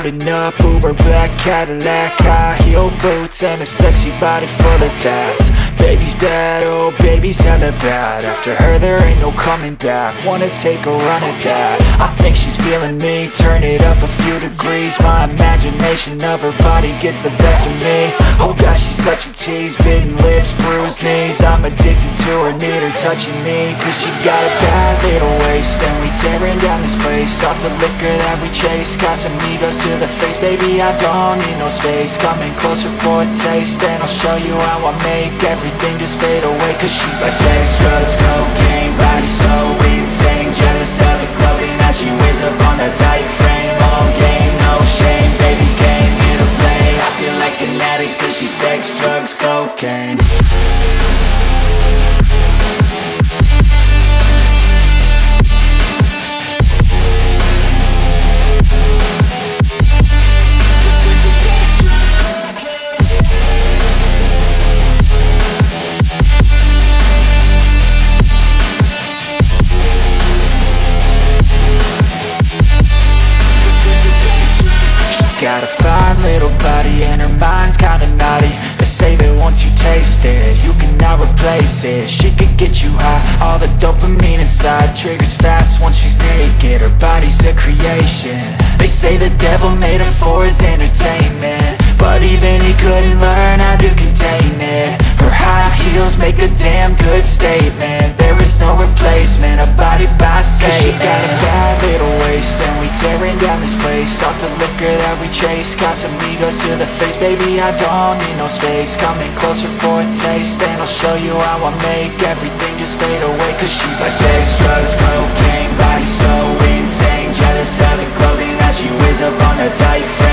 Pulling up, Uber black Cadillac, high heel boots and a sexy body full of tats. Baby's bad, oh baby's hella bad. After her there ain't no coming back. Wanna take a run at that. I think she's feeling me, turn it up a few degrees. My imagination of her body gets the best of me. Oh gosh, she's such a tease, bitten lips, bruised knees. I'm addicted to her, need her touching me. Cause she got a bad little waist, and we tearing down this place. Off the liquor that we chase, got some egos to the face. Baby, I don't need no space, coming closer for a taste. And I'll show you how I make everything just fade away. Cause she's like sex, drugs, cocaine, body so insane. Jealous of the clothing that she wears up on a tight frame. All game, no shame, baby came here to play. I feel like an addict cause she's sex, drugs, cocaine. Got a fine little body and her mind's kinda naughty. They say that once you taste it, you cannot replace it. She could get you high, all the dopamine inside triggers fast once she's naked. Her body's a creation. They say the devil made her for his entertainment, but even he couldn't learn how to contain it. Her high heels make a damn good statement. There is no replacement, a body by Satan. Cause she got a bad little waist, and we tearing down this place. Off the liquor that we chase, got some egos to the face. Baby, I don't need no space, coming closer for a taste. And I'll show you how I make everything just fade away. Cause she's like sex, drugs, cocaine, body so insane. Jealous of the clothing that she wears up on her tight frame.